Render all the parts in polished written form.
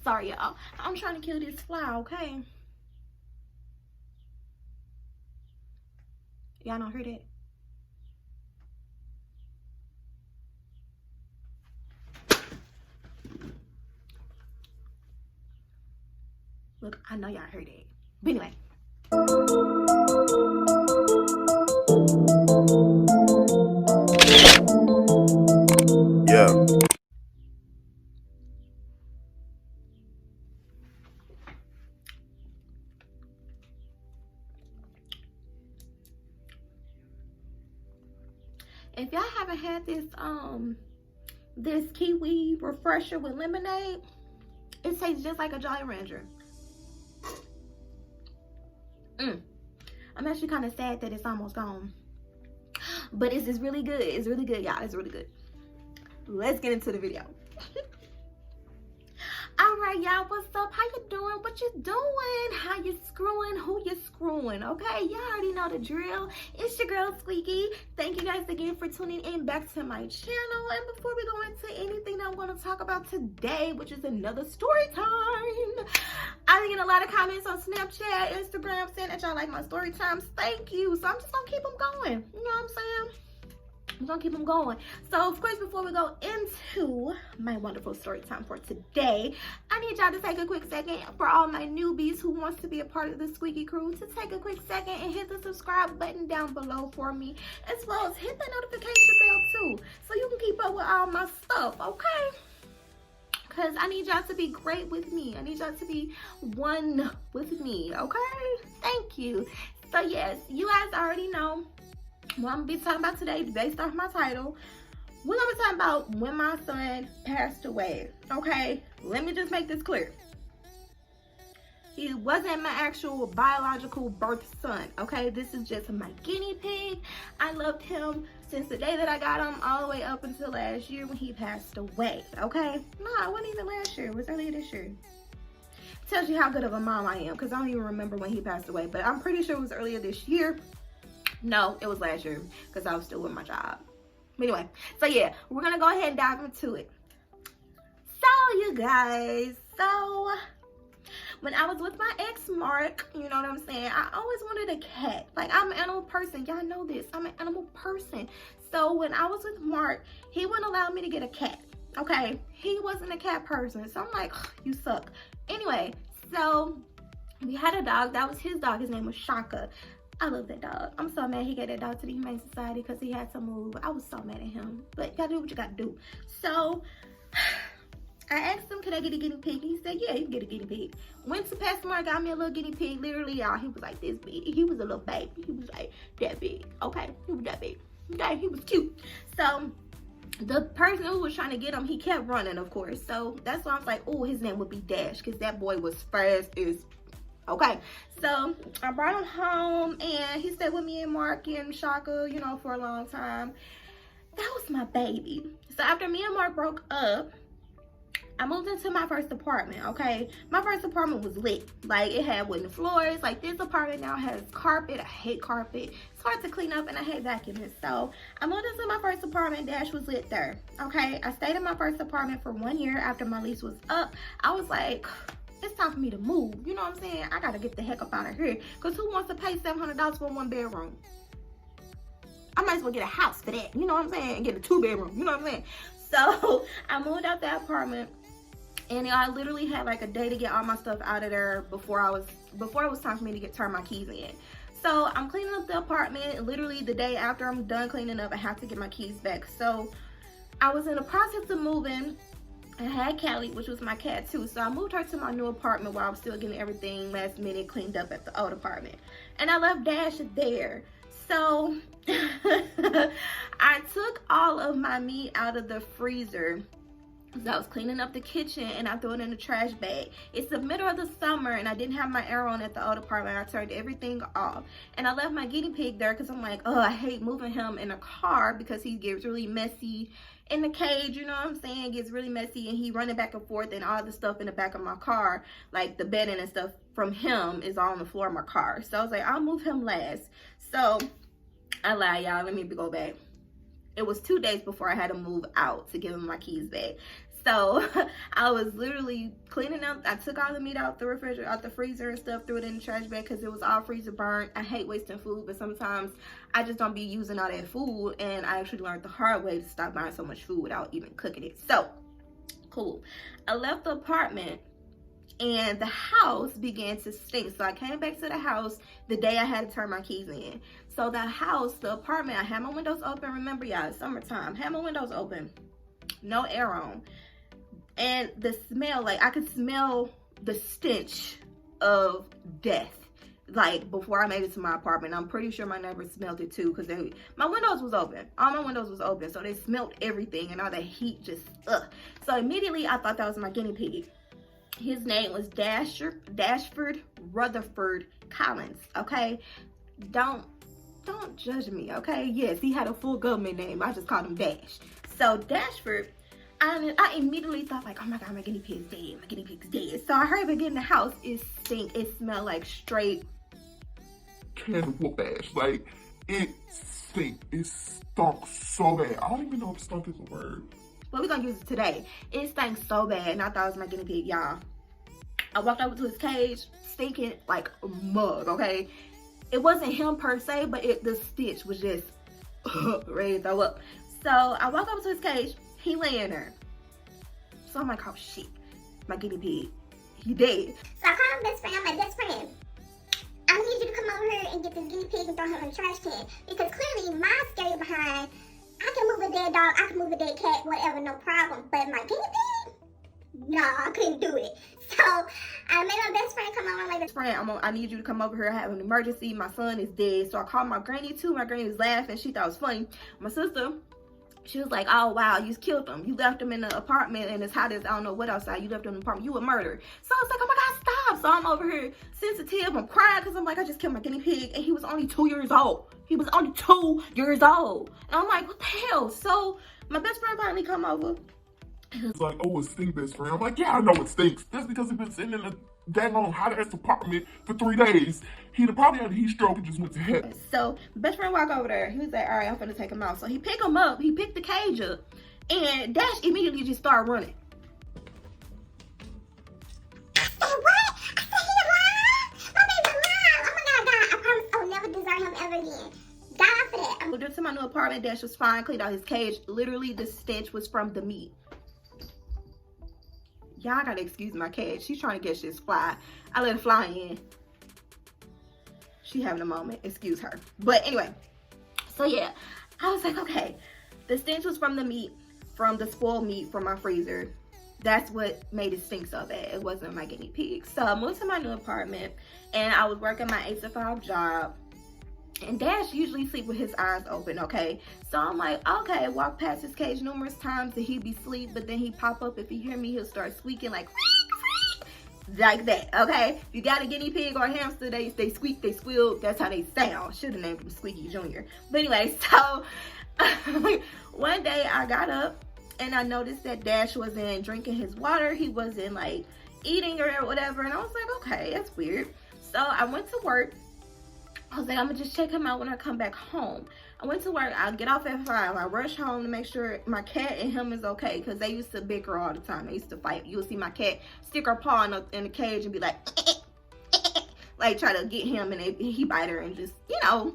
Sorry, y'all. I'm trying to kill this fly, okay? Y'all don't hear that? Look, I know y'all heard it. But anyway. Yeah. If y'all haven't had this this kiwi refresher with lemonade, it tastes just like a Jolly Rancher. I'm actually kind of sad that it's almost gone, but it's really good. It's really good, y'all. It's really good. Let's get into the video. All right, y'all, what's up? How you doing? What you doing? How you screwing? Who you screwing? Okay, y'all already know the drill. It's your girl Squeaky. Thank you guys again for tuning in back to my channel. And before we go into anything that I'm going to talk about today, which is another story time, I've been getting a lot of comments on Snapchat, Instagram, saying that y'all like my story times. Thank you. So I'm just going to keep them going. You know what I'm saying? I'm gonna keep them going. So of course, before we go into my wonderful story time for today, I need y'all to take a quick second for all my newbies who wants to be a part of the Squeaky crew to take a quick second and hit the subscribe button down below for me, as well as hit the notification bell too, so you can keep up with all my stuff, okay? Because I need y'all to be great with me. I need y'all to be one with me, okay? Thank you. So yes, you guys already know what I'm gonna be talking about today, based off my title. We're gonna be talking about when my son passed away. Okay, let me just make this clear. He wasn't my actual biological birth son. Okay, this is just my guinea pig. I loved him since the day that I got him all the way up until last year when he passed away. Okay, no, it wasn't even last year. It was earlier this year. Tells you how good of a mom I am, because I don't even remember when he passed away, but I'm pretty sure it was earlier this year. No, it was last year because I was still with my job. But anyway, so yeah, we're gonna go ahead and dive into it. So you guys, so when I was with my ex Mark, you know what I'm saying, I always wanted a cat. Like, I'm an animal person. Y'all know this. I'm an animal person. So when I was with Mark, he wouldn't allow me to get a cat. Okay, he wasn't a cat person. So I'm like, you suck. Anyway, so we had a dog. That was his dog. His name was Shaka. I love that dog. I'm so mad he gave that dog to the Humane Society because he had to move. I was so mad at him. But you gotta do what you gotta do. So I asked him, can I get a guinea pig? He said, yeah, you can get a guinea pig. Went to PetSmart, got me a little guinea pig. Literally, y'all, he was like this big. He was a little baby. He was like that big. Okay, he was that big. Okay, he was cute. So the person who was trying to get him, he kept running, of course. So that's why I was like, oh, his name would be Dash, because that boy was fast as. Okay, so I brought him home and he stayed with me and Mark and Shaka, you know, for a long time. That was my baby. So after me and Mark broke up, I moved into my first apartment, okay? My first apartment was lit. Like, it had wooden floors. Like, this apartment now has carpet. I hate carpet. It's hard to clean up and I hate vacuuming. So I moved into my first apartment. Dash was lit there, okay? I stayed in my first apartment for 1 year after my lease was up. I was like, it's time for me to move. You know what I'm saying? I gotta get the heck up out of here. Because who wants to pay $700 for 1 bedroom? I might as well get a house for that. You know what I'm saying? And get a 2-bedroom. You know what I'm saying? So I moved out that apartment. And I literally had like a day to get all my stuff out of there before it was time for me to turn my keys in. So I'm cleaning up the apartment. Literally the day after I'm done cleaning up, I have to get my keys back. So I was in the process of moving. I had Callie, which was my cat too. So I moved her to my new apartment while I was still getting everything last minute cleaned up at the old apartment. And I left Dash there. So I took all of my meat out of the freezer. So I was cleaning up the kitchen and I threw it in the trash bag. It's the middle of the summer and I didn't have my air on at the old apartment. I turned everything off. And I left my guinea pig there because I'm like, oh, I hate moving him in a car because he gets really messy in the cage, you know what I'm saying? It gets really messy and he running back and forth and all the stuff in the back of my car, like the bedding and stuff from him is all on the floor of my car. So I was like, I'll move him last. So I lied, y'all. Let me go back. It was 2 days before I had to move out to give him my keys back. So I was literally cleaning out. I took all the meat out the refrigerator, out the freezer and stuff, threw it in the trash bag because it was all freezer burnt. I hate wasting food, but sometimes I just don't be using all that food, and I actually learned the hard way to stop buying so much food without even cooking it. So cool. I left the apartment and the house began to stink. So I came back to the house the day I had to turn my keys in. So the house, the apartment, I had my windows open. Remember, y'all, it's summertime. Had my windows open, no air on. And the smell, like I could smell the stench of death. Like before I made it to my apartment, I'm pretty sure my neighbors smelled it too, because my windows was open. All my windows was open, so they smelled everything, and all that heat just So immediately I thought that was my guinea pig. His name was Dashford Rutherford Collins. Okay, don't judge me. Okay, yes, he had a full government name. I just called him Dash. So Dashford, I immediately thought like, oh my god, my guinea pig's dead. My guinea pig's dead. So I hurried up get in the house. It stink. It smelled like straight cannibal ash. Like it stink. It stunk so bad. I don't even know if stunk is a word. But we're gonna use it today. It stank so bad, and I thought it was my guinea pig, y'all. I walked over to his cage, stinking like a mug, okay? It wasn't him per se, but the stench was just ready to throw up. So I walked over to his cage, he laying there. So I'm like, oh shit, my guinea pig, he dead. So I called my best friend, I'm like, best friend, I need you to come over here and get this guinea pig and throw him in the trash can. Because clearly my scary behind, I can move a dead dog, I can move a dead cat, whatever, no problem. But my guinea pig? No, I couldn't do it. So I made my best friend come over. I'm like, best friend, I need you to come over here. I have an emergency. My son is dead. So I called my granny too. My granny was laughing. She thought it was funny. My sister, she was like, oh wow, you killed him. You left him in the apartment and it's hot as I don't know what outside. You left him in the apartment. You a murderer. So I was like, oh my god, stop. So I'm over here sensitive. I'm crying because I'm like, I just killed my guinea pig and he was only 2 years old. He was only 2 years old. And I'm like, what the hell? So my best friend finally come over. It's like, oh, it stinks, best friend. I'm like, yeah, I know it stinks. That's because he's been sitting in a daggone hot-ass apartment for 3 days. He'd probably had a heat stroke and just went to heaven. So, best friend walked over there. He was like, all right, I'm finna take him out. So he picked him up. He picked the cage up. And Dash immediately just started running. oh, what? I said he alive? My baby's alive. Oh my god, God, I promise I will never desert him ever again. Die for that. I moved into my new apartment. Dash was fine, cleaned out his cage. Literally, the stench was from the meat. Y'all gotta excuse my cat. She's trying to catch this fly. I let it fly in. She having a moment. Excuse her. But anyway, so yeah, I was like, okay, the stench was from the meat, from the spoiled meat from my freezer. That's what made it stink so bad. It wasn't my guinea pig. So I moved to my new apartment and I was working my 8 to 5 job. And Dash usually sleep with his eyes open, okay? So I'm like, okay, walk past his cage numerous times and he'd be asleep, but then he'd pop up. If he hear me, he'll start squeaking like that, okay? If you got a guinea pig or a hamster, they squeak, they squeal. That's how they sound. Should have named him Squeaky Jr. But anyway, so one day I got up and I noticed that Dash wasn't drinking his water. He wasn't like eating or whatever. And I was like, okay, that's weird. So I went to work. I was like, I'm gonna just check him out when I come back home. I went to work. I'll get off at 5. I rush home to make sure my cat and him is okay, because they used to bicker all the time. They used to fight. You'll see my cat stick her paw in the cage and be like, like try to get him, and he bite her and just, you know,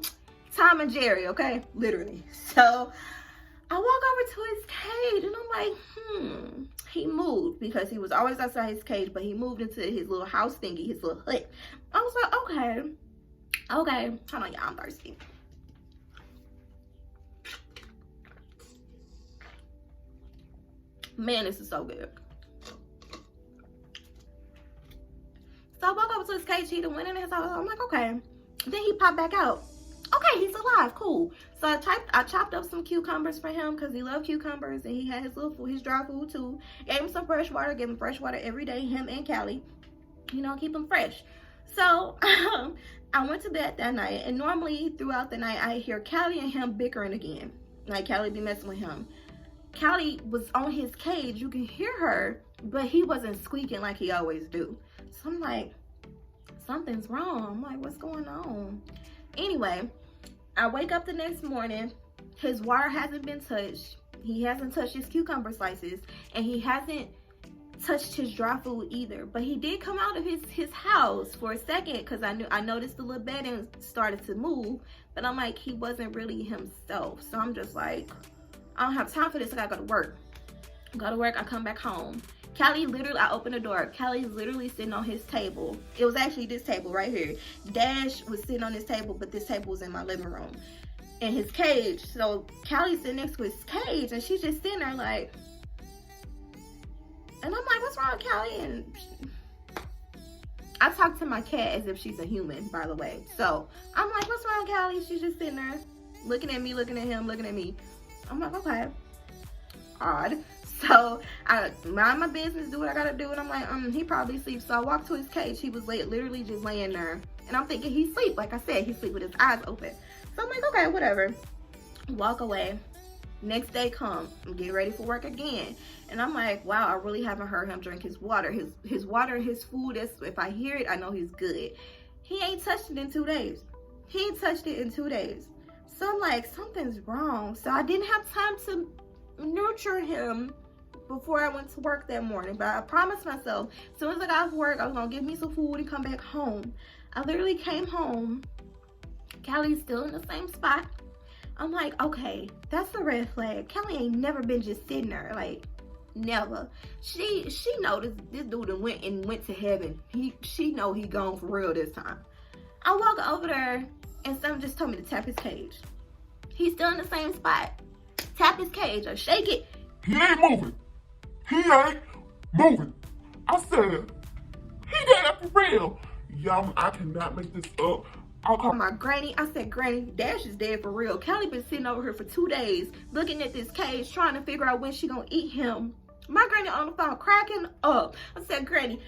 Tom and Jerry, okay? Literally. So I walk over to his cage and I'm like, he moved, because he was always outside his cage, but he moved into his little house thingy, his little hut. I was like, okay, hold on, y'all, I'm thirsty. Man, this is so good. So I walk over to his cage, he done went in his house. I'm like, okay. Then he popped back out. Okay, he's alive, cool. So I chopped up some cucumbers for him because he loved cucumbers, and he had his little food, his dry food too. Gave him some fresh water, gave him fresh water every day, him and Callie. You know, keep him fresh. So I went to bed that night, and normally throughout the night I hear Callie and him bickering again. Like Callie be messing with him. Callie was on his cage, you can hear her, but he wasn't squeaking like he always do. So I'm like, something's wrong. I'm like, what's going on? Anyway, I wake up the next morning, his water hasn't been touched, He hasn't touched his cucumber slices, and he hasn't touched his dry food either. But he did come out of his house for a second, because I noticed the little bedding started to move, but I'm like, he wasn't really himself. So I'm just like, I don't have time for this. I gotta go to work. I come back home. Callie literally, I opened the door. Callie's literally sitting on his table. It was actually this table right here. Dash was sitting on this table, but this table was in my living room, in his cage. So Callie's sitting next to his cage, and she's just sitting there like, and I'm like, what's wrong, Callie? And I talk to my cat as if she's a human, by the way. So I'm like, what's wrong, Callie? She's just sitting there looking at me, looking at him, looking at me. I'm like, okay, odd. So I mind my business, do what I gotta do, and I'm like, he probably sleeps. So I walked to his cage. He was literally just laying there, and I'm thinking he's asleep. Like I said, he's asleep with his eyes open. So I'm like, okay, whatever. Walk away. Next day come, I'm getting ready for work again, and I'm like, wow, I really haven't heard him drink his water. His water, his food. If I hear it, I know he's good. He ain't touched it in 2 days. He ain't touched it in 2 days. So I'm like, something's wrong. So I didn't have time to nurture him before I went to work that morning, but I promised myself as soon as I got off work, I was gonna give me some food and come back home. I literally came home. Callie's still in the same spot. I'm like, okay, that's a red flag. Callie ain't never been just sitting there, like, never. She noticed this dude went to heaven. She know he gone for real this time. I walk over there, and someone just told me to tap his cage. He's still in the same spot. Tap his cage or shake it. He ain't moving. He ain't moving. I said, he did that for real. Y'all, I cannot make this up. I'll call my granny. I said, Granny, Dash is dead for real. Callie been sitting over here for 2 days looking at this cage, trying to figure out when she gonna eat him. My granny on the phone cracking up. I said, Granny,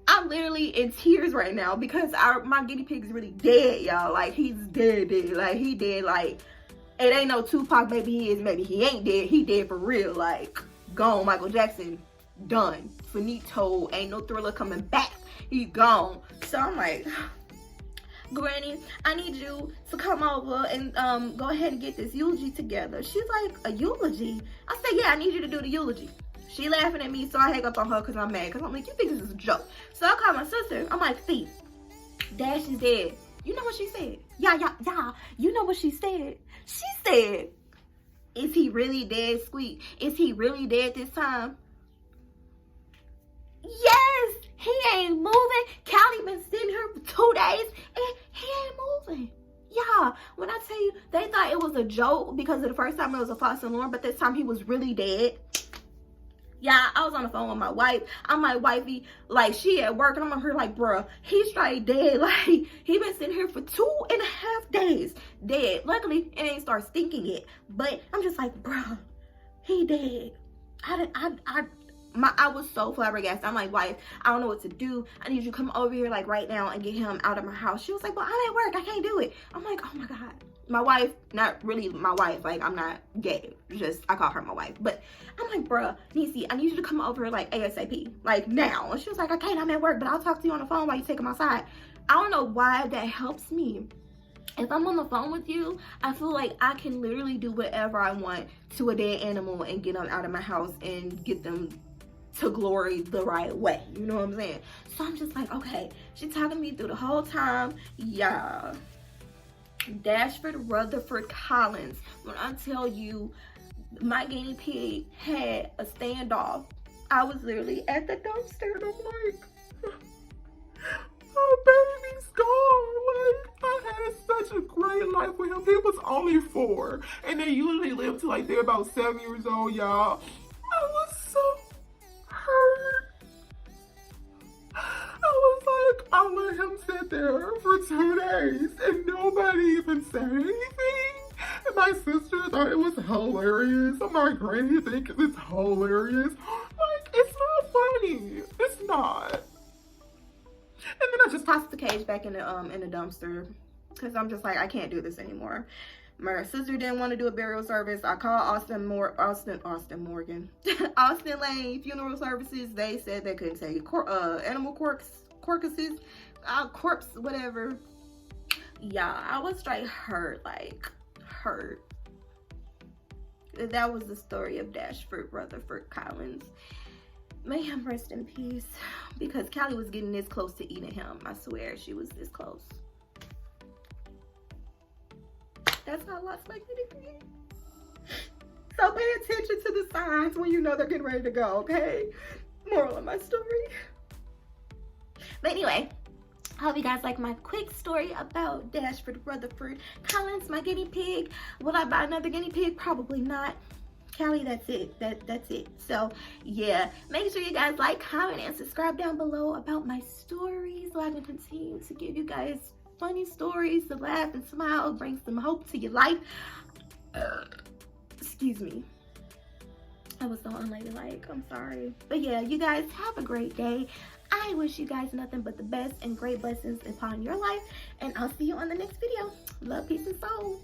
I'm literally in tears right now because my guinea pig is really dead, y'all. Like, he's dead. Like, he dead. Like, it ain't no Tupac. Maybe he is, maybe he ain't dead. He dead for real. Like, gone. Michael Jackson, done. Finito. Ain't no Thriller coming back. He gone. So I'm like, Granny, I need you to come over and go ahead and get this eulogy together. She's like, a eulogy? I said, yeah, I need you to do the eulogy. She laughing at me, so I hang up on her because I'm mad. Because I'm like, you think this is a joke? So I call my sister. I'm like, Thief, Dash is dead. You know what she said? Yeah. You know what she said? She said, is he really dead, Squeak? Is he really dead this time? Yes, he ain't moving. Callie been sitting here for 2 days and he ain't moving. Yeah, when I tell you, they thought it was a joke because of the first time it was a false alarm, but this time he was really dead. Yeah, I was on the phone with my wife. I'm like, wifey, like, she at work, and I'm on her like, bruh, he's straight dead. Like, he been sitting here for 2.5 days dead. Luckily, it ain't start stinking yet. But I'm just like, bruh, he dead. I was so flabbergasted. I'm like, wife, I don't know what to do. I need you to come over here like right now and get him out of my house. She was like, well, I'm at work. I can't do it. I'm like, oh my God. My wife, not really my wife. Like, I'm not gay. Just, I call her my wife. But I'm like, bruh, Niecy, I need you to come over like ASAP. Like now. And she was like, I can't, I'm at work, but I'll talk to you on the phone while you take him outside. I don't know why that helps me. If I'm on the phone with you, I feel like I can literally do whatever I want to a dead animal and get them out of my house and get them to glory the right way. You know what I'm saying? So I'm just like, okay. She talking me through the whole time. Yeah. Dashford Rutherford Collins. When I tell you my guinea pig had a standoff, I was literally at the dumpster and I'm like, oh, baby's gone. Like, I had such a great life with him. He was only 4. And they usually live till like they're about 7 years old, y'all. I was so hurt. I was like, I let him sit there for 2 days and nobody even said anything. And my sister thought it was hilarious. And my granny thinks it's hilarious. Like, it's not funny. It's not. And then I just tossed the cage back in the dumpster because I'm just like, I can't do this anymore. My sister didn't want to do a burial service. I called Austin Morgan, Austin Lane Funeral Services. They said they couldn't take animal corpses, corpse, whatever. Yeah, I was straight hurt, like hurt. That was the story of Dashford Rutherford Collins. May him rest in peace, because Callie was getting this close to eating him. I swear, she was this close. That's how I lost my guinea pig. So pay attention to the signs when you know they're getting ready to go, okay? Moral of my story. But anyway, I hope you guys like my quick story about Dashford Rutherford Collins, my guinea pig. Will I buy another guinea pig? Probably not. Callie, that's it. That's it. So yeah, make sure you guys like, comment, and subscribe down below about my stories so I can continue to give you guys funny stories to laugh and smile, bring some hope to your life. Excuse me. I was so unladylike. I'm sorry. But yeah, you guys have a great day. I wish you guys nothing but the best and great blessings upon your life. And I'll see you on the next video. Love, peace, and soul.